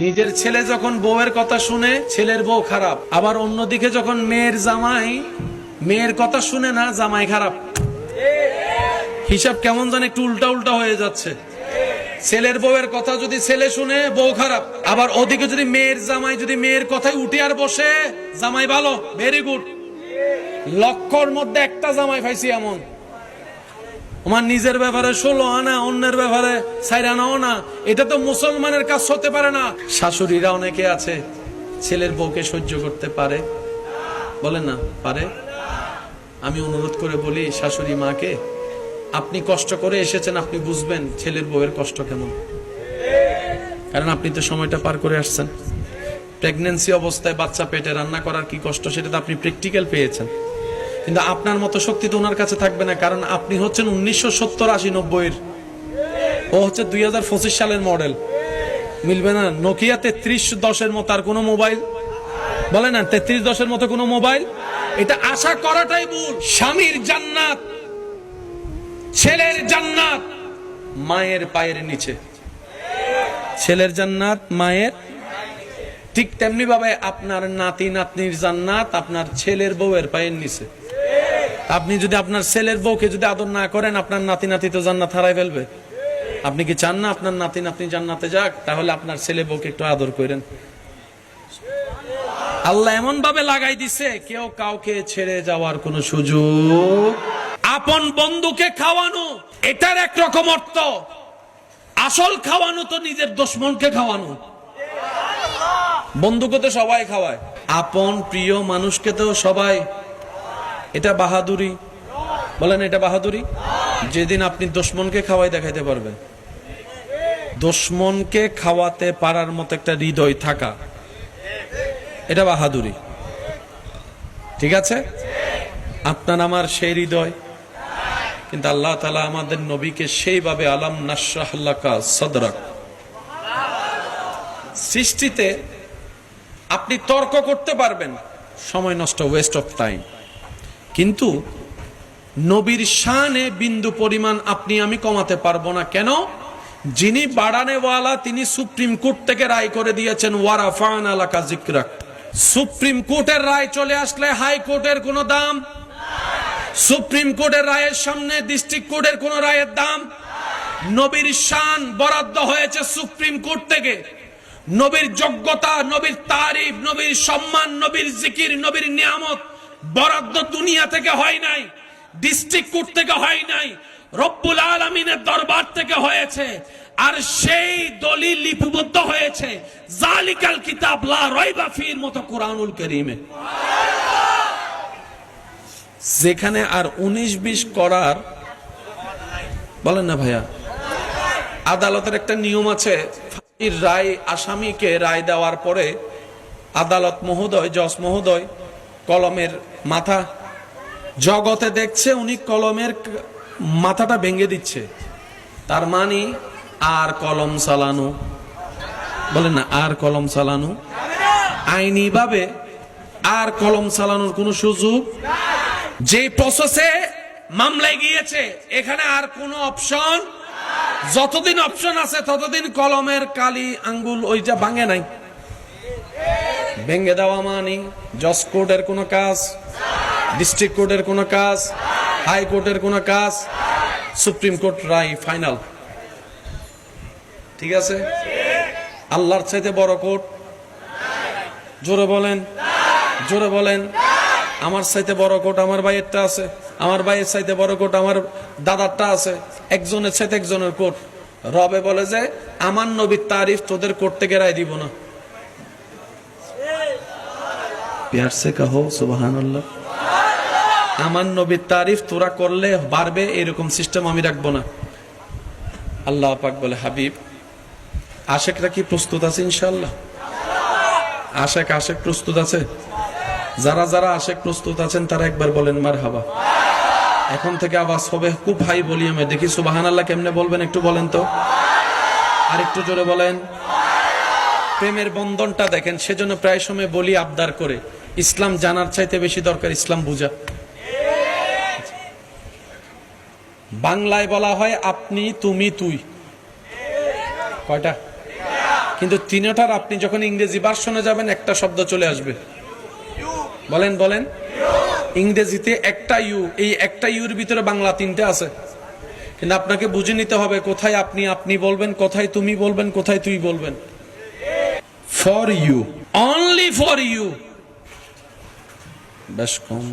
নিজের ছেলে যখন বউয়ের কথা শুনে ছেলের বউ খারাপ, আবার অন্যদিকে যখন মেয়ের জামাই মেয়ের কথা শুনে না জামাই খারাপ। হিসাব কেমন জানি একটু উল্টা উল্টা হয়ে যাচ্ছে। ছেলের বউয়ের কথা যদি ছেলে শুনে বউ খারাপ, আবার ওদিকে যদি মেয়ের জামাই যদি মেয়ের কথায় উঠে আর বসে জামাই ভালো, ভেরি গুড। লক্ষর মধ্যে একটা জামাই পাইছি এমন। আমার নিজের ব্যাপারে 16 আনা, অন্যের ব্যাপারে 4 আনাও না। এটা তো মুসলমানের কাজ হতে পারে না। শাশুড়িরা অনেকে আছে ছেলের বউকে সহ্য করতে পারে, বলে না পারে। আমি অনুরোধ করে বলি শাশুড়ি মাকে, আপনি কষ্ট করে এসেছেন, আপনি বুঝবেন ছেলের বউয়ের কষ্ট কেমন, কারণ আপনি তো সময়টা পার করে আসছেন। প্রেগন্যান্সি অবস্থায় বাচ্চা পেটে রান্না করার কি কষ্ট সেটা তো আপনি প্র্যাকটিক্যাল পেয়েছেন। কিন্তু আপনার মতো শক্তি তো ওনার কাছে থাকবে না, কারণ আপনি হচ্ছেন 1970, 80, 90-এর, ও হচ্ছে 2025 সালের মডেল। মিলবে না। নোকিয়া 3310-এর মতো আর কোনো মোবাইল, বলে না 3310-এর মতো কোনো মোবাইল। এটা আশা করাটাই ভুল। স্বামীর জান্নাত, ছেলের জান্নাত মায়ের পায়ের নিচে। ছেলের জান্নাত মায়ের, ঠিক তেমনি ভাবে আপনার নাতি নাতনির জান্নাত আপনার ছেলের বউয়ের পায়ের নিচে। আপনি যদি আপনার ছেলের বউকে যদি আদর না করেন, আপনার নাতি নাতি তো জান্নাত হারাই ফেলবে। আপনি কি চান না আপনার নাতি নাতনি জান্নাতে যাক? তাহলে আপনার ছেলে বউকে একটু আদর করেন। আল্লাহ এমন ভাবে লাগাই দিছে, কেউ কাউকে ছেড়ে যাওয়ার কোন সুযোগ। আপন বন্ধুকে খাওয়ানো এটার একরকম অর্থ, আসল খাওয়ানো তো নিজের দুশমনকে খাওয়ানো। বন্ধুকে তো সবাই খাওয়ায়, আপন প্রিয় মানুষকে তো সবাই। এটা বাহাদুরি, বলেন এটা বাহাদুরি? যেদিন আপনি দুশমনকে খাওয়াই দেখাইতে পারবেন, দুশমনকে খাওয়াতে পারার মতো একটা হৃদয় থাকা, এটা বাহাদুরি। ঠিক আছে, আপনার আমার সেই হৃদয়, কিন্তু আল্লাহ তাআলা আমাদের নবীকে সেইভাবে আলাম নাশরাহ লাকা সাদরাক। সৃষ্টিতে আপনি তর্ক করতে পারবেন, সময় নষ্ট, ওয়েস্ট অফ টাইম, কিন্তু নবীর শানে বিন্দু পরিমাণ আপনি আমি কমাতে পারবো না। কেন? যিনি বাড়ানেওয়ালা তিনি সুপ্রিম কোর্ট থেকে রায় করে দিয়েছেন ওয়ারাফা'না লাকা যিকরাক। সুপ্রিম কোর্টের রায় চলে আসলে হাইকোর্টের কোনো দাম, সুপ্রিম কোর্টের রায়ের সামনে ডিস্ট্রিক্ট কোর্টের কোনো রায়ের দাম। নবীর শান বরাদ্দ হয়েছে সুপ্রিম কোর্ট থেকে। নবীর যোগ্যতা, নবীর তারিফ, নবীর সম্মান, নবীর জিকির, নবীর নিয়ামত বরাদ্দ দুনিয়া থেকে হয় নাই, ডিস্ট্রিক্ট কোর্ট থেকে হয় নাই, রব্বুল আলামিনের দরবার থেকে হয়েছে। আর সেই দলিল লিপিবদ্ধ হয়েছে জালিকাল কিতাব লা রাইবা ফির মতো কুরআনুল কারীমে, যেখানে আর 19-20 করার, বলেন না ভাইয়া। আদালতের একটা নিয়ম আছে, রায় আসামিকে রায় দেওয়ার পরে আদালত মহোদয়, জজ মহোদয় কলমের মাথা জগতে দেখছে, উনি কলমের মাথাটা ভেঙে দিচ্ছে, তার মানে আর কলম চালানো, বলেন না আর কলম চালানো, আইনি ভাবে আর কলম চালানোর কোন সুযোগ। যে প্রসেসে মামলায় গিয়েছে এখানে আর কোনো অপশন, যতদিন অপশন আছে ততদিন কলমের কালি আঙ্গুল ওইটা ভাঙে নাই। ভেঙে দেওয়া মানে জজ কোর্টের কোনো কাজ, ডিস্ট্রিক্ট কোর্টের কোনো কাজ, হাইকোর্টের কোনো কাজ, সুপ্রিম কোর্ট রায় ফাইনাল। ঠিক আছে, আল্লাহর চাইতে বড় কোর্ট? জোরে বলেন, জোরে বলেন। আমার চাইতে বড় কোর্ট আমার ভাইয়েরটা আছে, আমার ভাইয়ের চাইতে বড় কোর্ট আমার দাদারটা আছে, একজনের চাইতে একজনের কোর্ট। রবে বলে যে আমার নবীর তারিফ তোদের কোর্ট থেকে রায় দিব না। প্যার সে কহো সুবহানাল্লাহ। আমার নবীর তারিফ তোরা করলে বাড়বে এরকম সিস্টেম আমি রাখবো না। আল্লাহ পাক বলে হাবিব, আশেকরা কি প্রস্তুত আছে? ইনশাআল্লাহ আশেক আশেক প্রস্তুত আছে? যারা যারা আশেক প্রস্তুত আছেন তারা একবার বলেন মারহাবা। এখন থেকে আওয়াজ হবে খুব হাই ভলিউমে, দেখি সুবহানাল্লাহ কেমনে বলবেন একটু বলেন তো, আর একটু জোরে বলেন। প্রেমের বন্ধনটা দেখেন, সেজন্য প্রায় সময় বলি আবদার করে, ইসলাম জানার চাইতে বেশি দরকার ইসলাম বুঝা। বাংলায় বলা হয় আপনি, তুমি, তুই। কয়টা? কিন্তু তিনটার আপনি যখন ইংরেজি ভার্সনে যাবেন একটা শব্দ চলে আসবে। বলেন বলেন। ইংরেজিতে একটা ইউ, এই একটা ইউর ভিতরে বাংলা তিনটে আছে। কিন্তু আপনাকে বুঝে নিতে হবে কোথায় আপনি আপনি বলবেন, কোথায় তুমি বলবেন, কোথায় তুই বলবেন। For you, only for you, বেশ কম।